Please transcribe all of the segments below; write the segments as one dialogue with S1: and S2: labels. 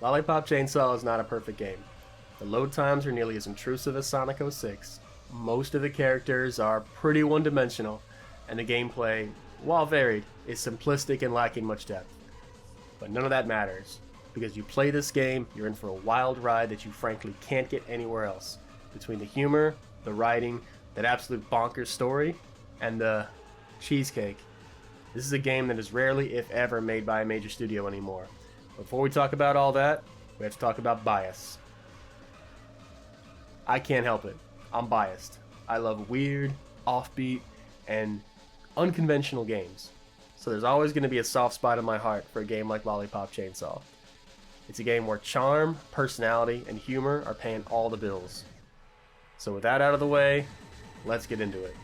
S1: Lollipop Chainsaw is not a perfect game. The load times are nearly as intrusive as Sonic 06. Most of the characters are pretty one-dimensional, and the gameplay, while varied, is simplistic and lacking much depth. But none of that matters, because you play this game, you're in for a wild ride that you frankly can't get anywhere else. Between the humor, the writing, that absolute bonkers story, and the cheesecake. This is a game that is rarely, if ever, made by a major studio anymore. Before we talk about all that, we have to talk about bias. I can't help it. I'm biased. I love weird, offbeat, and unconventional games. So there's always going to be a soft spot in my heart for a game like Lollipop Chainsaw. It's a game where charm, personality, and humor are paying all the bills. So with that out of the way, let's get into it.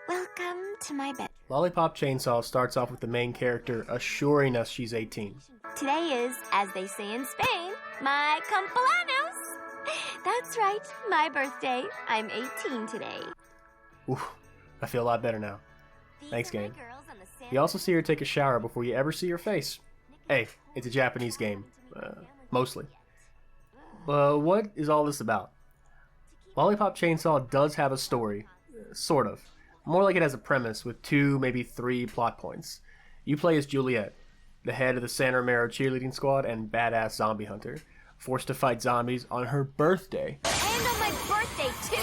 S2: Welcome to my bed.
S1: Lollipop Chainsaw starts off with the main character assuring us she's 18.
S2: Today is, as they say in Spain, my cumpleaños. That's right, my birthday. I'm 18 today.
S1: Oof, I feel a lot better now. Thanks, game. You also see her take a shower before you ever see her face. Hey, it's a Japanese game. Mostly. What is all this about? Lollipop Chainsaw does have a story. Sort of. More like it has a premise with 2, maybe 3 plot points. You play as Juliet, the head of the San Romero cheerleading squad and badass zombie hunter, forced to fight zombies on her birthday.
S2: And on my birthday, too!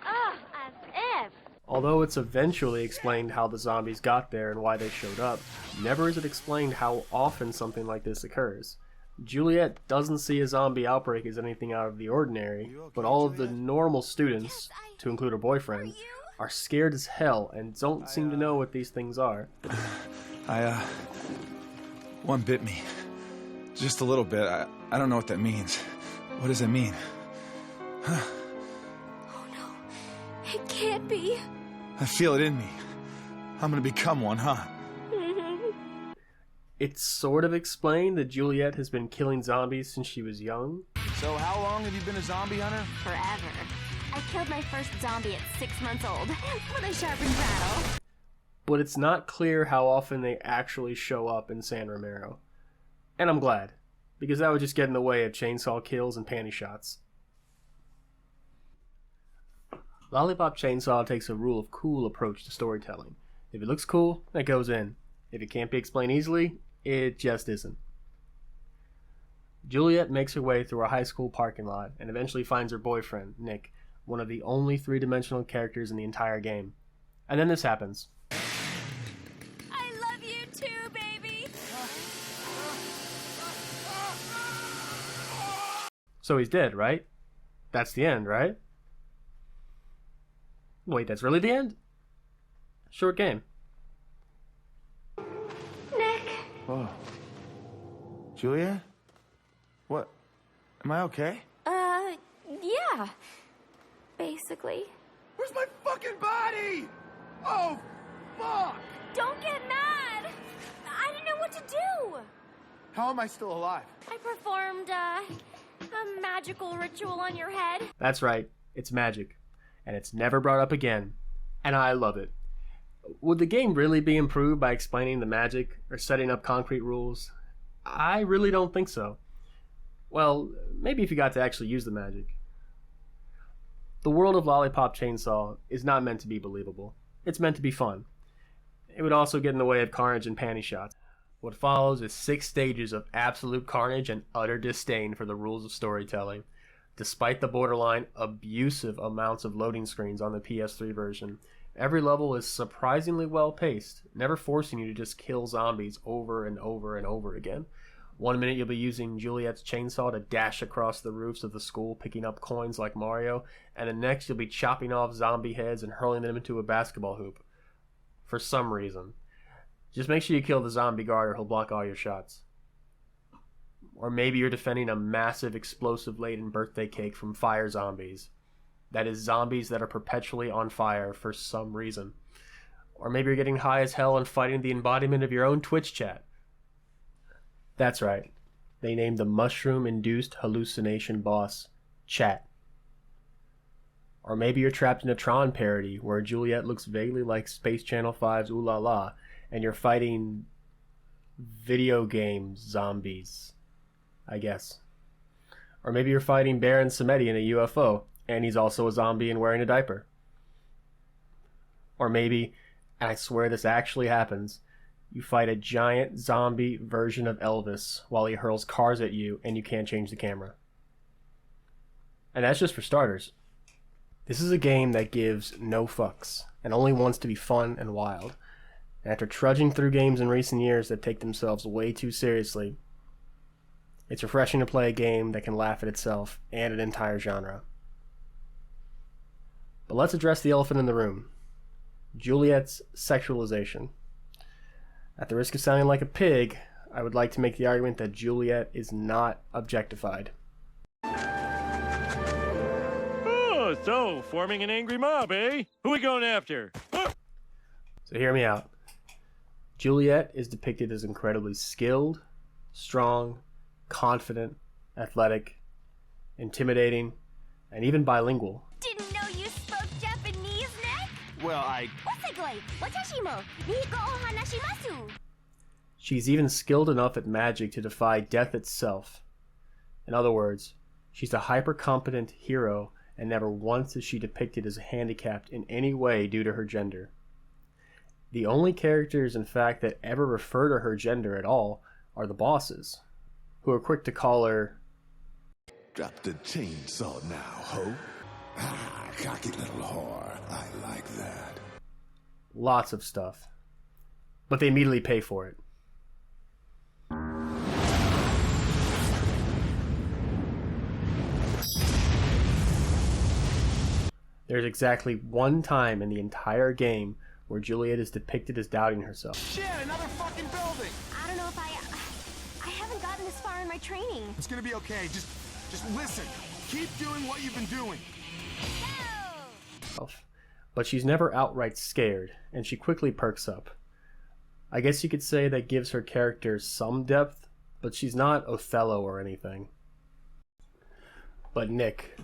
S2: As if!
S1: Although it's eventually explained how the zombies got there and why they showed up, never is it explained how often something like this occurs. Juliet doesn't see a zombie outbreak as anything out of the ordinary, but all of the normal students, to include her boyfriend, are scared as hell and don't seem to know what these things are.
S3: One bit me. Just a little bit. I don't know what that means. What does it mean? Huh?
S2: Oh no, it can't be.
S3: I feel it in me. I'm gonna become one, huh?
S1: It's sort of explained that Juliet has been killing zombies since she was young.
S3: So how long have you been a zombie hunter?
S2: Forever. I killed my first zombie at 6 months old with a sharpened rattle.
S1: But it's not clear how often they actually show up in San Romero. And I'm glad, because that would just get in the way of chainsaw kills and panty shots. Lollipop Chainsaw takes a rule of cool approach to storytelling. If it looks cool, it goes in. If it can't be explained easily, it just isn't. Juliet makes her way through a high school parking lot and eventually finds her boyfriend, Nick, one of the only 3-dimensional characters in the entire game. And then this happens.
S2: I love you too, baby!
S1: So he's dead, right? That's the end, right? Wait, that's really the end? Short game.
S2: Nick!
S3: Whoa. Julia? What? Am I okay?
S2: Yeah. Basically.
S3: Where's my fucking body? Oh, fuck!
S2: Don't get mad! I didn't know what to do!
S3: How am I still alive?
S2: I performed, a magical ritual on your head.
S1: That's right, it's magic. And it's never brought up again. And I love it. Would the game really be improved by explaining the magic or setting up concrete rules? I really don't think so. Well, maybe if you got to actually use the magic. The world of Lollipop Chainsaw is not meant to be believable. It's meant to be fun. It would also get in the way of carnage and panty shots. What follows is 6 stages of absolute carnage and utter disdain for the rules of storytelling. Despite the borderline abusive amounts of loading screens on the PS3 version, every level is surprisingly well paced, never forcing you to just kill zombies over and over and over again. One minute you'll be using Juliet's chainsaw to dash across the roofs of the school picking up coins like Mario, and the next you'll be chopping off zombie heads and hurling them into a basketball hoop. For some reason. Just make sure you kill the zombie guard or he'll block all your shots. Or maybe you're defending a massive explosive-laden birthday cake from fire zombies. That is, zombies that are perpetually on fire for some reason. Or maybe you're getting high as hell and fighting the embodiment of your own Twitch chat. That's right. They named the mushroom-induced hallucination boss Chat. Or maybe you're trapped in a Tron parody where Juliet looks vaguely like Space Channel 5's Ooh La La, and you're fighting video game zombies, I guess. Or maybe you're fighting Baron Samedi in a UFO, and he's also a zombie and wearing a diaper. Or maybe, and I swear this actually happens, you fight a giant zombie version of Elvis while he hurls cars at you and you can't change the camera. And that's just for starters. This is a game that gives no fucks and only wants to be fun and wild. And after trudging through games in recent years that take themselves way too seriously, it's refreshing to play a game that can laugh at itself and an entire genre. But let's address the elephant in the room. Juliet's sexualization. At the risk of sounding like a pig, I would like to make the argument that Juliet is not objectified.
S4: Oh, so, forming an angry mob, eh? Who we going after?
S1: So hear me out. Juliet is depicted as incredibly skilled, strong, confident, athletic, intimidating, and even bilingual.
S2: Didn't know you spoke Japanese, Nick?
S3: Well,
S2: Wasegoi, watashi mo Nihiko o hanashimasu.
S1: She's even skilled enough at magic to defy death itself. In other words, she's a hyper-competent hero, and never once is she depicted as handicapped in any way due to her gender. The only characters, in fact, that ever refer to her gender at all are the bosses, who are quick to call her...
S5: Drop the chainsaw now, ho. Ah, cocky little whore. I like that.
S1: Lots of stuff. But they immediately pay for it. There's exactly one time in the entire game where Juliet is depicted as doubting herself.
S3: shit, another fucking building.
S2: I don't know if I haven't gotten this far in my training.
S3: It's gonna be okay. Just listen. Keep doing what you've been doing.
S2: Go!
S1: But she's never outright scared, and she quickly perks up. I guess you could say that gives her character some depth, but she's not Othello or anything. But Nick.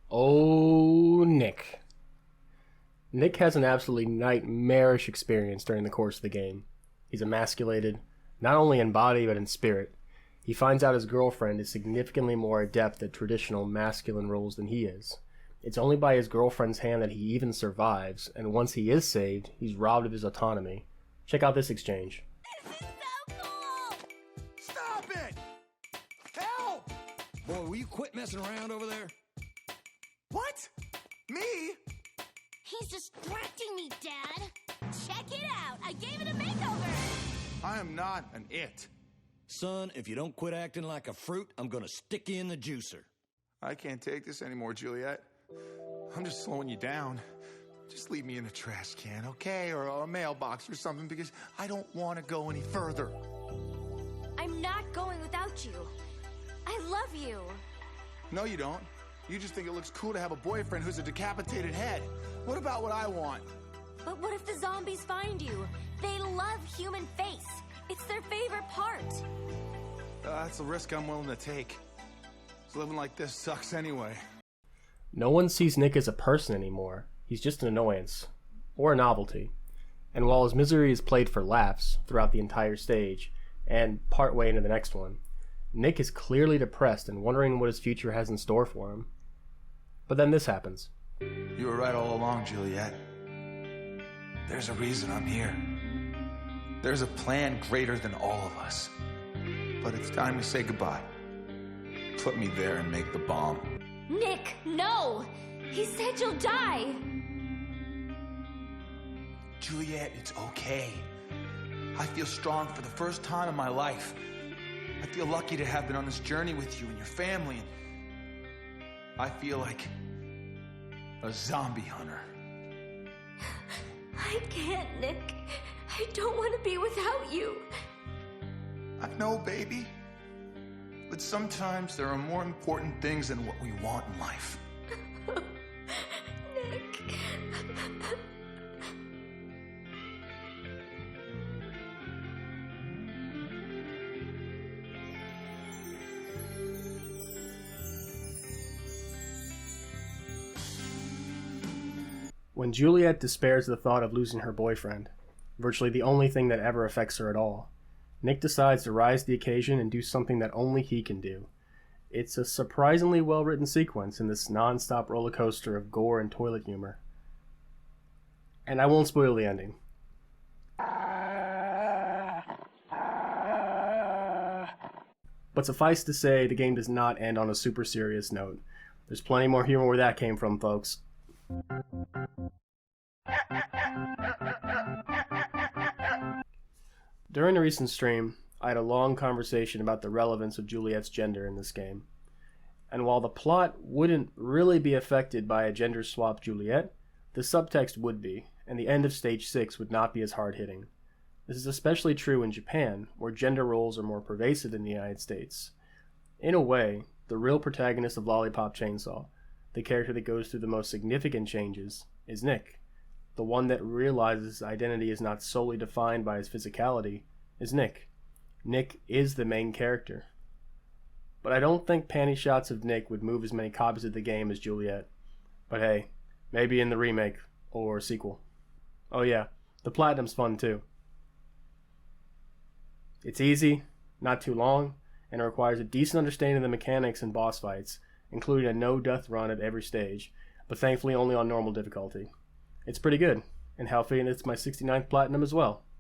S1: Oh, Nick. Nick has an absolutely nightmarish experience during the course of the game. He's emasculated, not only in body but in spirit. He finds out his girlfriend is significantly more adept at traditional masculine roles than he is. It's only by his girlfriend's hand that he even survives, and once he is saved, he's robbed of his autonomy. Check out this exchange.
S2: This is so cool!
S3: Stop it! Help!
S6: Boy, will you quit messing around over there?
S3: What? Me?
S2: He's distracting me, Dad. Check it out. I gave it a makeover.
S3: I am not an it.
S6: Son, if you don't quit acting like a fruit, I'm gonna stick you in the juicer.
S3: I can't take this anymore, Juliet. I'm just slowing you down. Just leave me in a trash can, okay? Or a mailbox or something, because I don't want to go any further.
S2: I'm not going without you. I love you.
S3: No, you don't. You just think it looks cool to have a boyfriend who's a decapitated head. What about what I want?
S2: But what if the zombies find you? They love human face. It's their favorite part.
S3: That's a risk I'm willing to take. 'Cause living like this sucks anyway.
S1: No one sees Nick as a person anymore. He's just an annoyance. Or a novelty. And while his misery is played for laughs throughout the entire stage, and partway into the next one, Nick is clearly depressed and wondering what his future has in store for him. But then this happens.
S3: You were right all along, Juliet. There's a reason I'm here. There's a plan greater than all of us. But it's time to say goodbye. Put me there and make the bomb.
S2: Nick, no! He said you'll die.
S3: Juliet, it's okay. I feel strong for the first time in my life. I feel lucky to have been on this journey with you and your family. I feel like a zombie hunter.
S2: I can't, Nick. I don't want to be without you.
S3: I know, baby. But sometimes there are more important things than what we want in life.
S2: Nick.
S1: When Juliet despairs of the thought of losing her boyfriend, virtually the only thing that ever affects her at all, Nick decides to rise to the occasion and do something that only he can do. It's a surprisingly well-written sequence in this non-stop roller coaster of gore and toilet humor. And I won't spoil the ending. But suffice to say, the game does not end on a super serious note. There's plenty more humor where that came from, folks. During a recent stream, I had a long conversation about the relevance of Juliet's gender in this game. And while the plot wouldn't really be affected by a gender swap Juliet, the subtext would be, and the end of Stage 6 would not be as hard-hitting. This is especially true in Japan, where gender roles are more pervasive than the United States. In a way, the real protagonist of Lollipop Chainsaw, the character that goes through the most significant changes, is Nick. The one that realizes his identity is not solely defined by his physicality is Nick. Nick is the main character. But I don't think panty shots of Nick would move as many copies of the game as Juliet. But hey, maybe in the remake or sequel. Oh yeah, the Platinum's fun too. It's easy, not too long, and it requires a decent understanding of the mechanics and boss fights, including a no-death run at every stage, but thankfully only on normal difficulty. It's pretty good, and how fitting it's my 69th Platinum as well.